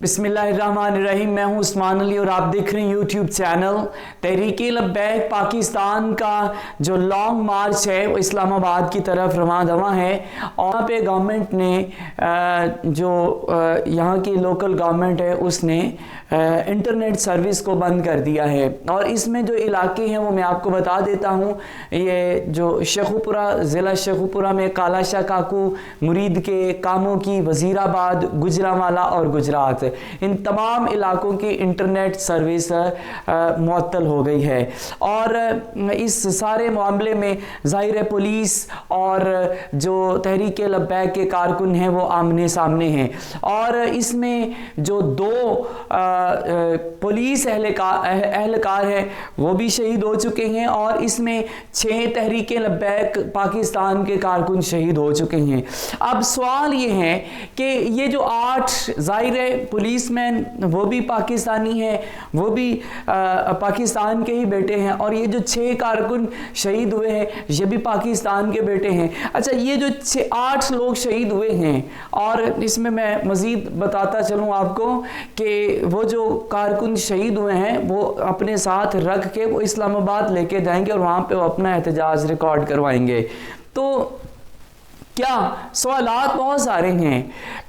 बिस्मिल्लाहिर्रहमानिर्रहीम। मैं हूं उस्मान अली और आप देख रहे हैं यूट्यूब चैनल तहरीके लब्बैक। पाकिस्तान का जो लॉन्ग मार्च है वो इस्लामाबाद की तरफ रवां दवा है और यहाँ पे गवर्नमेंट ने जो यहाँ की लोकल गवर्नमेंट है उसने इंटरनेट सर्विस को बंद कर दिया है। और इसमें जो इलाके हैं वो मैं आपको बता देता हूँ। ये जो शेखुपुरा, ज़िला शेखुपुरा में कालाशाह काकू मुरीद के कामों की, वज़ीराबाद, गुजरांवाला और गुजरात, इन तमाम इलाकों की इंटरनेट सर्विस मुअत्तल हो गई है। और इस सारे मामले में ज़ाहिर पुलिस और जो तहरीके लब्बैक के कारकुन हैं वो आमने सामने हैं। और इसमें जो दो पुलिस एहलकार हैं वो भी शहीद हो चुके हैं और इसमें 6 तहरीके लब्बैक पाकिस्तान के कारकुन शहीद हो चुके हैं। अब सवाल ये है कि ये जो 8 ज़ाहिर है पुलिसमैन वो भी पाकिस्तानी हैं, वो भी पाकिस्तान के ही बेटे हैं, और ये जो 6 कारकुन शहीद हुए हैं ये भी पाकिस्तान के बेटे हैं। अच्छा, ये जो 8 लोग शहीद हुए हैं, और इसमें मैं मज़ीद बताता चलूँ आपको कि वो जो कारकुन शहीद हुए हैं वो अपने साथ रख के वो इस्लामाबाद लेके जाएंगे और वहाँ पे वो अपना एहतजाज रिकॉर्ड करवाएंगे। तो क्या सवालात बहुत सारे हैं।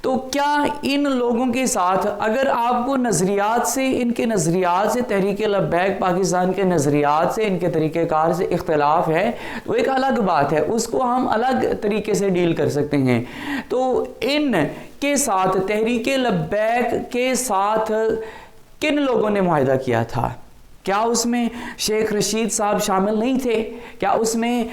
तो क्या इन लोगों के साथ अगर आपको नज़रियात से, इनके नज़रियात से, तहरीके लब्बैक पाकिस्तान के नज़रियात से, इनके तरीक़ेकार से इख्तिलाफ है तो एक अलग बात है, उसको हम अलग तरीके से डील कर सकते हैं। तो इन के साथ, तहरीके लब्बैक के साथ किन लोगों ने मुआहिदा किया था? क्या उसमें शेख रशीद साहब शामिल नहीं थे? क्या उसमें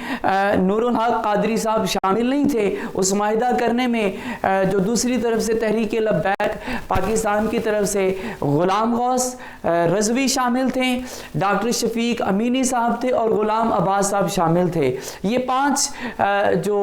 नूरुल हक कादरी साहब शामिल नहीं थे? उस मुआहिदा करने में जो दूसरी तरफ से तहरीके लब्बैक पाकिस्तान की तरफ से ग़ुलाम गौस रज़वी शामिल थे, डॉक्टर शफीक अमीनी साहब थे और ग़ुलाम अब्बास साहब शामिल थे। ये 5 जो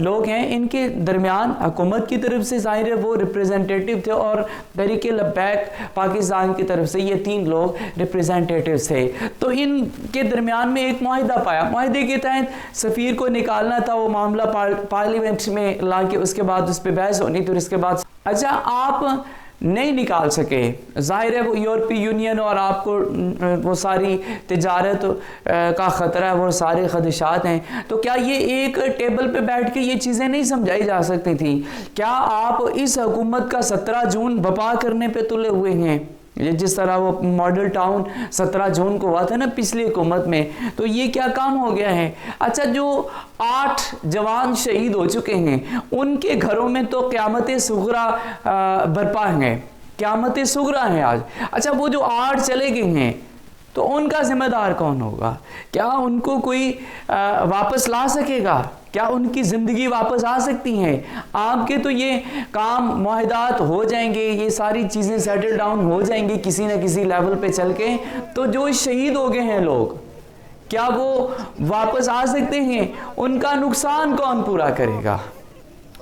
लोग हैं इनके दरमियान हुकूमत की तरफ से ज़ाहिर है वो रिप्रेजेंटेटिव थे और तहरीके लब्बैक पाकिस्तान की तरफ से ये 3 लोग रिप्रेजेंटेटिव थे। तो इनके दरमियान में एक मुआहिदा पाया। मुआहिदे के तहत सफ़ीर को निकालना था, वो मामला पार्लियामेंट में ला के उसके बाद उस पर बहस होनी थी। उसके बाद अच्छा आप नहीं निकाल सके, ज़ाहिर है वो यूरोपीय यूनियन और आपको वो सारी तिजारत का ख़तरा है, वो सारे खदशात हैं। तो क्या ये एक टेबल पे बैठ के ये चीज़ें नहीं समझाई जा सकती थी? क्या आप इस हुकूमत का 17 जून बपा करने पे तुले हुए हैं? ये जिस तरह वो मॉडल टाउन 17 जून को हुआ था ना पिछली हुकूमत में, तो ये क्या काम हो गया है? अच्छा, जो 8 जवान शहीद हो चुके हैं उनके घरों में तो क़यामत सुगरा बरपा है, क़यामत सुगरा है आज। अच्छा, वो जो 8 चले गए हैं तो उनका जिम्मेदार कौन होगा? क्या उनको कोई वापस ला सकेगा? क्या उनकी ज़िंदगी वापस आ सकती हैं? आपके तो ये काम मुआहिदात हो जाएंगे, ये सारी चीज़ें सेटल डाउन हो जाएंगी किसी न किसी लेवल पे चल के। तो जो शहीद हो गए हैं लोग, क्या वो वापस आ सकते हैं? उनका नुकसान कौन पूरा करेगा?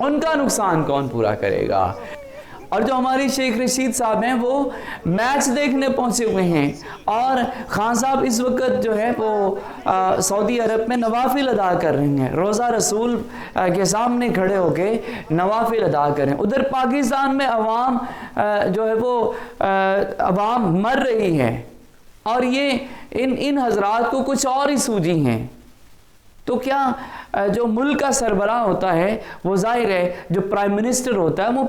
उनका नुकसान कौन पूरा करेगा? और जो हमारी शेख रशीद साहब हैं वो मैच देखने पहुंचे हुए हैं और खान साहब इस वक्त जो है वो सऊदी अरब में नवाफिल अदा कर रहे हैं, रोज़ा रसूल के सामने खड़े होके नवाफिल अदा कर रहे हैं। उधर पाकिस्तान में अवाम जो है वो अवाम मर रही है और ये इन हजरात को कुछ और ही सूझी हैं। तो क्या जो मुल्क का सरबराह होता है वो ज़ाहिर है जो प्राइम मिनिस्टर होता है वो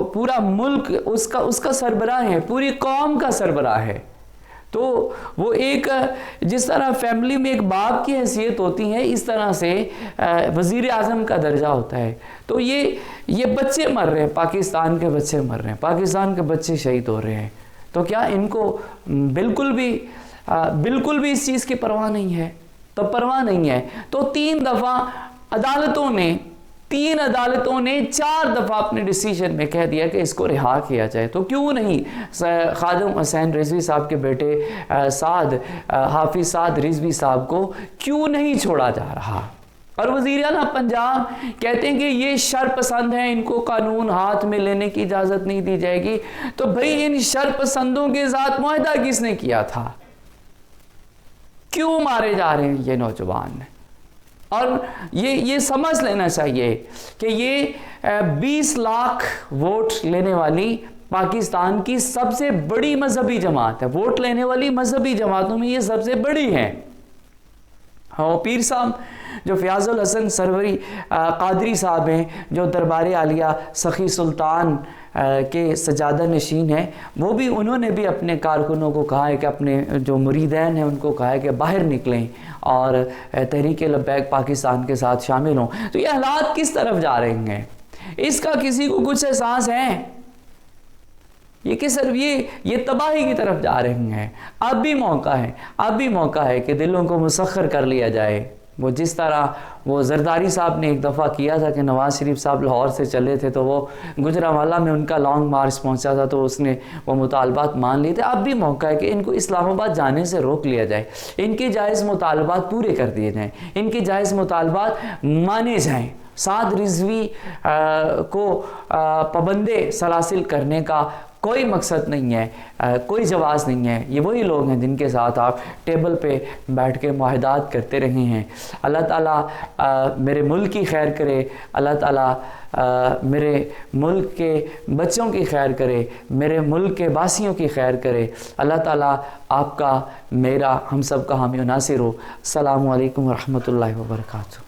पूरा मुल्क उसका सरबराह है, पूरी कौम का सरबराह है। तो वो एक जिस तरह फैमिली में एक बाप की हैसियत होती है इस तरह से वज़ीर आज़म का दर्जा होता है। तो ये बच्चे मर रहे हैं, पाकिस्तान के बच्चे मर रहे हैं, पाकिस्तान के बच्चे शहीद हो रहे हैं। तो क्या इनको बिल्कुल भी इस चीज़ की परवाह नहीं है? तो परवाह नहीं है। तो 3 दफ़ा अदालतों ने 4 दफ़ा अपने डिसीजन में कह दिया कि इसको रिहा किया जाए। तो क्यों नहीं खादिम हुसैन रिजवी साहब के बेटे हाफिज साद रिजवी साहब को क्यों नहीं छोड़ा जा रहा? और वज़ीर आला पंजाब कहते हैं कि ये शर पसंद हैं, इनको कानून हाथ में लेने की इजाज़त नहीं दी जाएगी। तो भाई इन शर पसंदों के साथ मुआहिदा किसने किया था? क्यों मारे जा रहे हैं ये नौजवान? और ये समझ लेना चाहिए कि ये 20 लाख वोट लेने वाली पाकिस्तान की सबसे बड़ी मजहबी जमात है, वोट लेने वाली मजहबी जमातों में ये सबसे बड़ी है। हाँ, पीर साहब जो फ़याज़ुल हसन सरवरी कादरी साहब हैं, जो दरबार आलिया सखी सुल्तान के सजादा नशीन हैं, वो भी उन्होंने भी अपने कारकुनों को कहा है कि अपने जो मुरीदैन हैं उनको कहा है कि बाहर निकलें और तहरीक लब्बैक पाकिस्तान के साथ शामिल हों। तो ये हालात किस तरफ जा रहे हैं, इसका किसी को कुछ एहसास है? ये कि सिर्फ ये तबाही की तरफ जा रहे हैं। अब भी मौका है, अब भी मौका है कि दिलों को मुसख्खर कर लिया जाए। वो जिस तरह वो जरदारी साहब ने एक दफ़ा किया था कि नवाज़ शरीफ साहब लाहौर से चले थे तो वो गुजरांवाला में उनका लॉन्ग मार्च पहुंचा था तो उसने वो मुतालबात मान लिए थे। अब भी मौका है कि इनको इस्लामाबाद जाने से रोक लिया जाए, इनके जायज़ मुतालबात पूरे कर दिए जाएँ, इनके जायज़ मुतालबात माने जाएँ। साद रिजवी को पाबंदे सलासिल करने का कोई मकसद नहीं है, कोई जवाज़ नहीं है। ये वही लोग हैं जिनके साथ आप टेबल पे बैठ के मुआहदात करते रहे हैं। अल्लाह ताला मेरे मुल्क की खैर करे, अल्लाह ताला मेरे मुल्क के बच्चों की खैर करे, मेरे मुल्क के बासियों की खैर करे। अल्लाह ताला आपका, मेरा, हम सब का हामी नासिर हो। अस्सलामु अलैकुम व रहमतुल्लाहि व बरकातुहू।